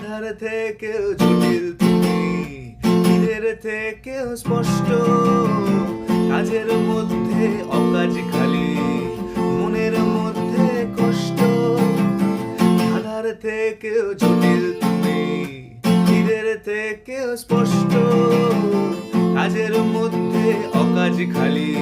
আধার থেকেও জটিল তুমি, তীরের থেকেও স্পষ্ট, কাজের মধ্যে অকাজ খালি, মনের মধ্যে কষ্ট। আধার থেকেও জটিল তুমি, তীরের থেকেও স্পষ্ট, কাজের মধ্যে অকাজ খালি,